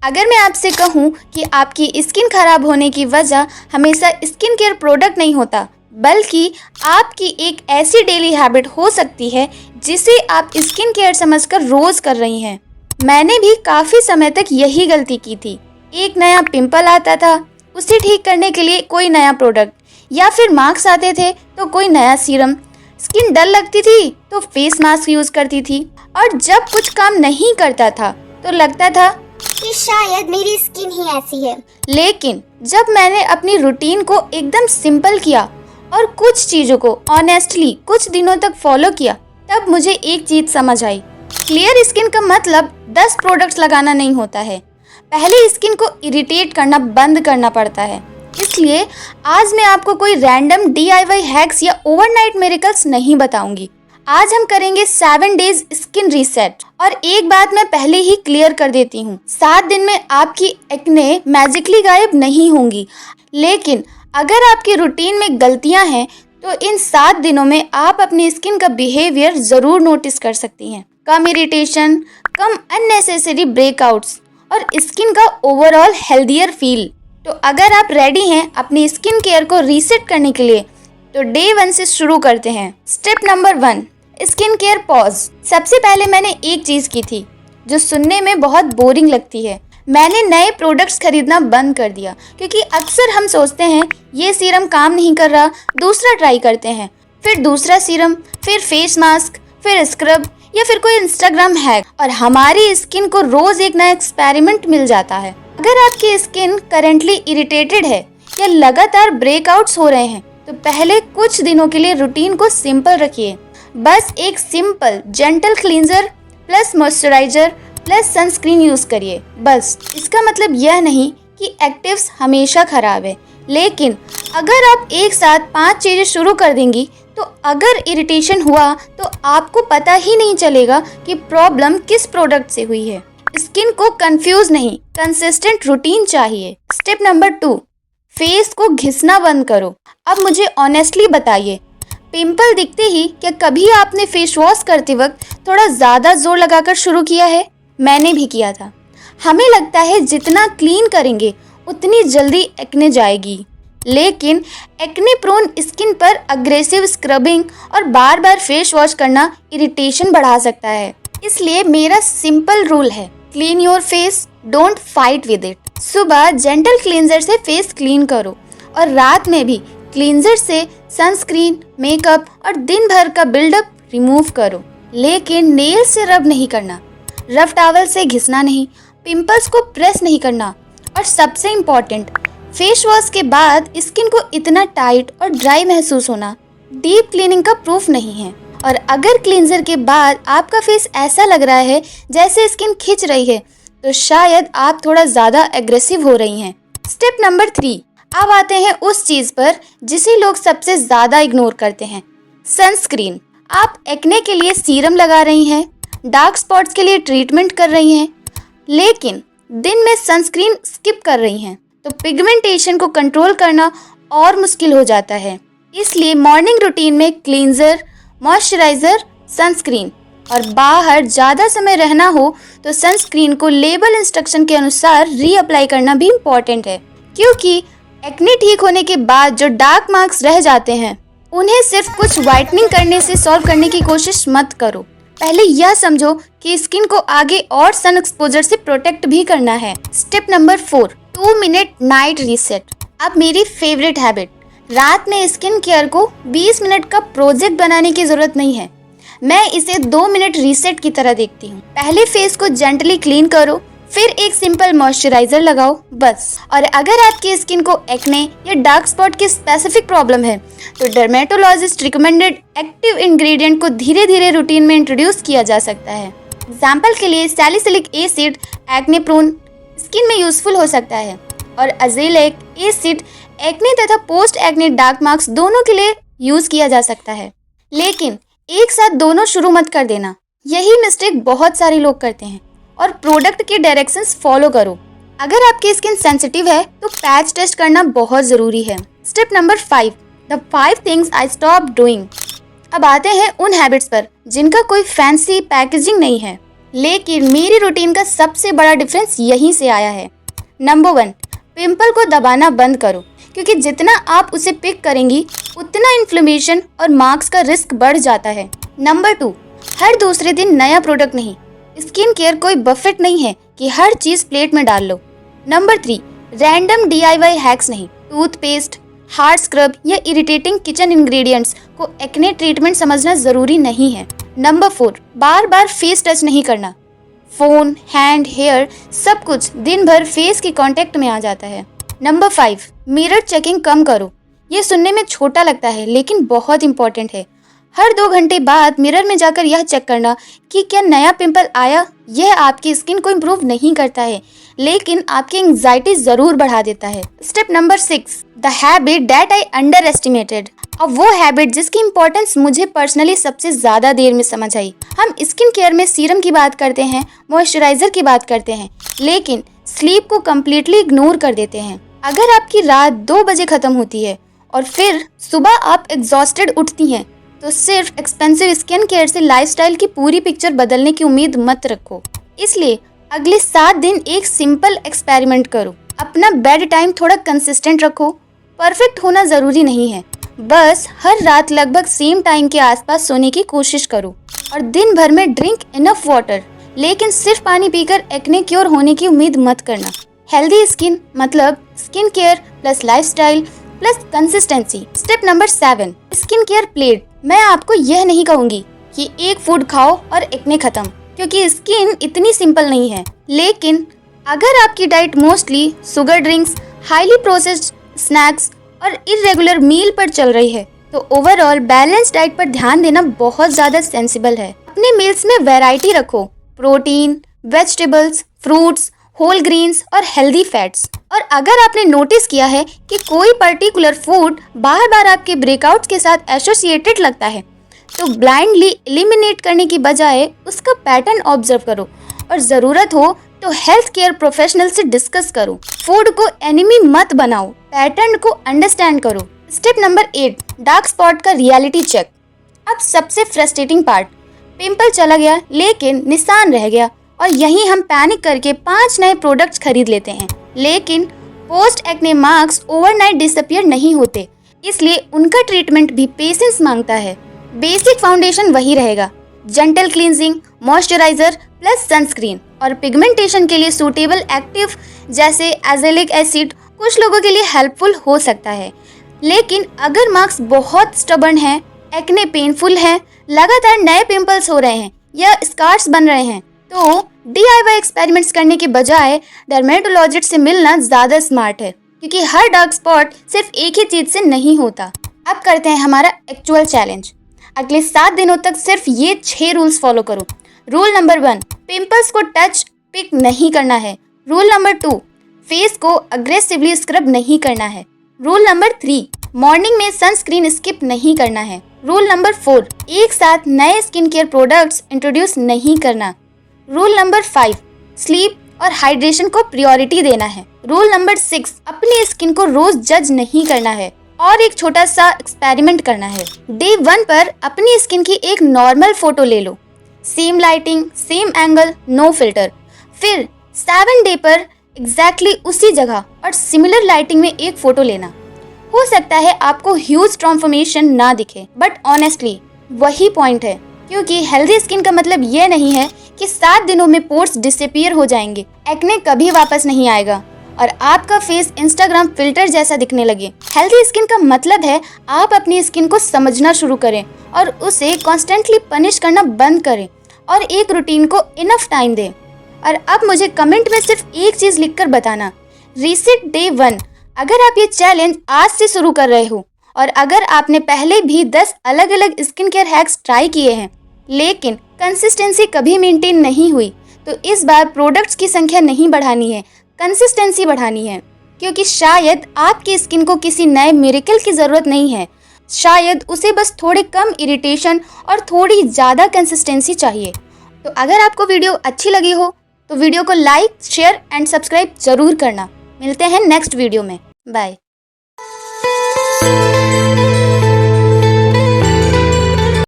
अगर मैं आपसे कहूँ कि आपकी स्किन खराब होने की वजह हमेशा स्किन केयर प्रोडक्ट नहीं होता, बल्कि आपकी एक ऐसी डेली हैबिट हो सकती है जिसे आप स्किन केयर समझकर रोज कर रही हैं। मैंने भी काफ़ी समय तक यही गलती की थी। एक नया पिंपल आता था, उसे ठीक करने के लिए कोई नया प्रोडक्ट, या फिर मार्क्स आते थे तो कोई नया सीरम। स्किन डल लगती थी तो फेस मास्क यूज़ करती थी, और जब कुछ काम नहीं करता था तो लगता था कि शायद मेरी स्किन ही ऐसी है। लेकिन जब मैंने अपनी रूटीन को एकदम सिंपल किया और कुछ चीज़ों को ऑनेस्टली कुछ दिनों तक फॉलो किया, तब मुझे एक चीज़ समझ आई। क्लियर स्किन का मतलब 10 प्रोडक्ट्स लगाना नहीं होता है। पहले स्किन को इरिटेट करना बंद करना पड़ता है। इसलिए आज मैं आपको कोई रैंडम DIY हैक्स या ओवरनाइट मिरेकल्स नहीं बताऊंगी। आज हम करेंगे 7 डेज स्किन रीसेट। और एक बात मैं पहले ही क्लियर कर देती हूँ, 7 दिन में आपकी एक्ने मैजिकली गायब नहीं होंगी। लेकिन अगर आपकी रूटीन में गलतियाँ हैं तो इन 7 दिनों में आप अपनी स्किन का बिहेवियर ज़रूर नोटिस कर सकती हैं। कम इरिटेशन, कम अननेसेसरी ब्रेकआउट्स और स्किन का ओवरऑल हेल्दियर फील। तो अगर आप रेडी हैं अपनी स्किन केयर को रीसेट करने के लिए, तो डे 1 से शुरू करते हैं। Step number 1, skin care pause. सबसे पहले मैंने एक चीज़ की थी जो सुनने में बहुत बोरिंग लगती है। मैंने नए प्रोडक्ट्स खरीदना बंद कर दिया, क्योंकि अक्सर हम सोचते हैं ये सीरम काम नहीं कर रहा, दूसरा ट्राई करते हैं, फिर दूसरा सीरम, फिर फेस मास्क, फिर स्क्रब या फिर कोई इंस्टाग्राम हैक, और हमारी स्किन को रोज एक नया एक्सपेरिमेंट मिल जाता है। अगर आपकी स्किन करेंटली इरिटेटेड है या लगातार ब्रेकआउट्स हो रहे हैं, तो पहले कुछ दिनों के लिए रूटीन को सिंपल रखिए। बस एक simple gentle cleanser plus moisturiser plus sunscreen use करिए। बस इसका मतलब यह नहीं कि एक्टिव्स हमेशा खराब है, लेकिन अगर आप एक साथ 5 चीज़ें शुरू कर देंगी तो अगर इरिटेशन हुआ तो आपको पता ही नहीं चलेगा कि प्रॉब्लम किस प्रोडक्ट से हुई है। स्किन को कंफ्यूज नहीं, कंसिस्टेंट रूटीन चाहिए। स्टेप नंबर 2, फेस को घिसना बंद करो। अब मुझे ऑनेस्टली बताइए, पिंपल दिखते ही क्या कभी आपने फेस वॉश करते वक्त थोड़ा ज़्यादा जोर लगाकर शुरू किया है? मैंने भी किया था। हमें लगता है जितना क्लीन करेंगे उतनी जल्दी एक्ने जाएगी, लेकिन एक्ने प्रोन स्किन पर अग्रेसिव स्क्रबिंग और बार बार फेस वॉश करना इरिटेशन बढ़ा सकता है। इसलिए मेरा सिंपल रूल है, clean your face, don't fight with it. सुबह जेंटल क्लींजर से फेस क्लीन करो और रात में भी क्लींजर से सनस्क्रीन, मेकअप और दिन भर का बिल्डअप रिमूव करो। लेकिन नेल से रब नहीं करना, रफ टॉवल से घिसना नहीं, पिंपल्स को प्रेस नहीं करना, और सबसे इम्पॉर्टेंट, फेस वॉश के बाद स्किन को इतना टाइट और ड्राई महसूस होना डीप क्लीनिंग का प्रूफ नहीं है। और अगर क्लींजर के बाद आपका फेस ऐसा लग रहा है जैसे स्किन खिंच रही है, तो शायद आप थोड़ा ज़्यादा एग्रेसिव हो रही हैं। स्टेप नंबर 3, अब आते हैं उस चीज़ पर जिसे लोग सबसे ज़्यादा इग्नोर करते हैं, सनस्क्रीन। आप एक्ने के लिए सीरम लगा रही हैं, डार्क स्पॉट्स के लिए ट्रीटमेंट कर रही हैं, लेकिन दिन में सनस्क्रीन स्किप कर रही हैं, तो पिगमेंटेशन को कंट्रोल करना और मुश्किल हो जाता है। इसलिए मॉर्निंग रूटीन में क्लींजर, मॉइस्चराइज़र, सनस्क्रीन, और बाहर ज़्यादा समय रहना हो तो सनस्क्रीन को लेबल इंस्ट्रक्शन के अनुसार रीअप्लाई करना भी इम्पॉर्टेंट है, क्योंकि एक्ने ठीक होने के बाद जो डार्क मार्क्स रह जाते हैं उन्हें सिर्फ कुछ वाइटनिंग करने से सॉल्व करने की कोशिश मत करो। पहले यह समझो कि स्किन को आगे और सन एक्सपोजर से प्रोटेक्ट भी करना है। Step number 4, 2 minute night reset. अब मेरी फेवरेट हैबिट, रात में स्किन केयर को 20 मिनट का प्रोजेक्ट बनाने की ज़रूरत नहीं है। मैं इसे 2 मिनट रीसेट की तरह देखती हूँ। पहले फेस को जेंटली क्लीन करो, फिर एक सिंपल मॉइस्चराइजर लगाओ, बस। और अगर आपकी स्किन को एक्ने या डार्क स्पॉट की स्पेसिफिक प्रॉब्लम है, तो डर्मेटोलॉजिस्ट रिकमेंडेड एक्टिव इंग्रेडिएंट को धीरे धीरे रूटीन में इंट्रोड्यूस किया जा सकता है। एग्जाम्पल के लिए salicylic acid acne prone skin में यूजफुल हो सकता है, और अज़ेलिक एसिड एक्ने तथा पोस्ट एक्ने डार्क मार्क्स दोनों के लिए यूज किया जा सकता है। लेकिन एक साथ दोनों शुरू मत कर देना, यही मिस्टेक बहुत सारे लोग करते हैं। और प्रोडक्ट के डायरेक्शंस फॉलो करो। अगर आपकी स्किन सेंसिटिव है तो पैच टेस्ट करना बहुत ज़रूरी है। Step number 5, the 5 things I stop doing. अब आते हैं उन हैबिट्स पर जिनका कोई फैंसी पैकेजिंग नहीं है, लेकिन मेरी रूटीन का सबसे बड़ा डिफरेंस यहीं से आया है। नंबर 1, पिंपल को दबाना बंद करो, क्योंकि जितना आप उसे पिक करेंगी उतना इन्फ्लेमेशन और मार्क्स का रिस्क बढ़ जाता है। नंबर 2, हर दूसरे दिन नया प्रोडक्ट नहीं। स्किन केयर कोई बफेट नहीं है कि हर चीज प्लेट में डाल लो। नंबर 3, रैंडम DIY हैक्स नहीं। टूथपेस्ट, हार्ड स्क्रब या इरिटेटिंग किचन इंग्रेडिएंट्स को एक्ने ट्रीटमेंट समझना जरूरी नहीं है। नंबर 4, बार बार फेस टच नहीं करना। फोन, हैंड, हेयर सब कुछ दिन भर फेस के कांटेक्ट में आ जाता है। नंबर 5, मिरर चेकिंग कम करो। ये सुनने में छोटा लगता है लेकिन बहुत इंपॉर्टेंट है। हर 2 घंटे बाद मिरर में जाकर यह चेक करना कि क्या नया पिंपल आया। यह आपकी स्किन को इम्प्रूव नहीं करता है लेकिन आपकी एंग्जाइटी जरूर बढ़ा देता है। Step number 6, the habit that I under estimated. अब वो हैबिट जिसकी इम्पोर्टेंस मुझे पर्सनली सबसे ज्यादा देर में समझ आई। हम स्किन केयर में सीरम की बात करते हैं, मॉइस्चराइजर की बात करते हैं, लेकिन स्लीप को कम्प्लीटली इग्नोर कर देते हैं। अगर आपकी रात 2 बजे खत्म होती है और फिर सुबह आप एग्जॉस्टेड उठती हैं, तो सिर्फ एक्सपेंसिव स्किन केयर से लाइफस्टाइल की पूरी पिक्चर बदलने की उम्मीद मत रखो। इसलिए अगले 7 दिन एक सिंपल एक्सपेरिमेंट करो। अपना बेड टाइम थोड़ा कंसिस्टेंट रखो। परफेक्ट होना जरूरी नहीं है, बस हर रात लगभग सेम टाइम के आसपास सोने की कोशिश करो और दिन भर में ड्रिंक इनफ वाटर। लेकिन सिर्फ पानी पीकर एक्ने क्योर होने की उम्मीद मत करना। हेल्दी स्किन मतलब skin care plus lifestyle plus consistency. Step number 7, skin care plate. मैं आपको यह नहीं कहूंगी कि एक फूड खाओ और एक्ने खत्म, क्योंकि स्किन इतनी सिंपल नहीं है। लेकिन अगर आपकी diet mostly sugar drinks, highly processed snacks और इरेगुलर मील पर चल रही है, तो ओवरऑल बैलेंस डाइट पर ध्यान देना बहुत ज्यादा सेंसिबल है। अपने मील्स में वैरायटी रखो, protein, vegetables, fruits, whole greens और हेल्दी फैट्स। और अगर आपने नोटिस किया है कि कोई पर्टिकुलर फूड बार बार आपके ब्रेकआउट्स के साथ एसोसिएटेड लगता है, तो ब्लाइंडली एलिमिनेट करने की बजाय उसका पैटर्न ऑब्जर्व करो और ज़रूरत हो तो हेल्थ केयर प्रोफेशनल से डिस्कस करो। फूड को एनिमी मत बनाओ, पैटर्न को अंडरस्टैंड करो। स्टेप नंबर 8, डार्क स्पॉट का रियलिटी चेक। अब सबसे फ्रस्ट्रेटिंग पार्ट, पिंपल चला गया लेकिन निशान रह गया और यहीं हम पैनिक करके 5 नए प्रोडक्ट्स खरीद लेते हैं। लेकिन post acne marks overnight disappear नहीं होते, इसलिए उनका ट्रीटमेंट भी पेशेंस मांगता है। बेसिक फाउंडेशन वही रहेगा, gentle cleansing, moisturiser plus sunscreen. और पिगमेंटेशन के लिए सूटेबल एक्टिव जैसे एजेलिक एसिड कुछ लोगों के लिए हेल्पफुल हो सकता है। लेकिन अगर मार्क्स बहुत स्टबर्न है, एक्ने पेनफुल है, लगातार नए पिंपल्स हो रहे हैं या स्कार्स बन रहे हैं, तो DIY एक्सपेरिमेंट्स करने के बजाय डर्मेटोलॉजिस्ट से मिलना ज़्यादा स्मार्ट है, क्योंकि हर डार्क स्पॉट सिर्फ एक ही चीज़ से नहीं होता। अब करते हैं हमारा एक्चुअल चैलेंज। अगले 7 दिनों तक सिर्फ ये 6 रूल्स फॉलो करो। रूल नंबर 1, पिंपल्स को टच पिक नहीं करना है। रूल नंबर 2, फेस को अग्रेसिवली स्क्रब नहीं करना है। रूल नंबर 3, मॉर्निंग में सनस्क्रीन स्किप नहीं करना है। रूल नंबर 4, एक साथ नए स्किन केयर प्रोडक्ट्स इंट्रोड्यूस नहीं करना। रूल नंबर 5, स्लीप और हाइड्रेशन को प्रायोरिटी देना है। रूल नंबर 6, अपनी स्किन को रोज जज नहीं करना है और एक छोटा सा एक्सपेरिमेंट करना है। डे 1 पर अपनी स्किन की एक नॉर्मल फोटो ले लो, same lighting, same angle, no filter. फिर 7 डे पर एग्जैक्टली उसी जगह और सिमिलर लाइटिंग में एक फोटो लेना। हो सकता है आपको ह्यूज ट्रांसफॉर्मेशन ना दिखे, बट ऑनेस्टली वही पॉइंट है, क्योंकि हेल्दी स्किन का मतलब ये नहीं है कि 7 दिनों में पोर्स डिसअपीयर हो जाएंगे, एक्ने कभी वापस नहीं आएगा और आपका फेस इंस्टाग्राम फिल्टर जैसा दिखने लगे। हेल्दी स्किन का मतलब है आप अपनी स्किन को समझना शुरू करें और उसे कॉन्स्टेंटली पनिश करना बंद करें और एक रूटीन को इनफ टाइम दें। और अब मुझे कमेंट में सिर्फ एक चीज लिखकर बताना, रीसेट डे 1। अगर आप ये चैलेंज आज से शुरू कर रहे हो और अगर आपने पहले भी 10 अलग अलग स्किन केयर हैक्स ट्राई किए हैं लेकिन कंसिस्टेंसी कभी मेंटेन नहीं हुई, तो इस बार प्रोडक्ट्स की संख्या नहीं बढ़ानी है, कंसिस्टेंसी बढ़ानी है। क्योंकि शायद आपकी स्किन को किसी नए मिरेकल की ज़रूरत नहीं है, शायद उसे बस थोड़े कम इरिटेशन और थोड़ी ज़्यादा कंसिस्टेंसी चाहिए। तो अगर आपको वीडियो अच्छी लगी हो तो वीडियो को लाइक, शेयर एंड सब्सक्राइब जरूर करना। मिलते हैं नेक्स्ट वीडियो में। बाय।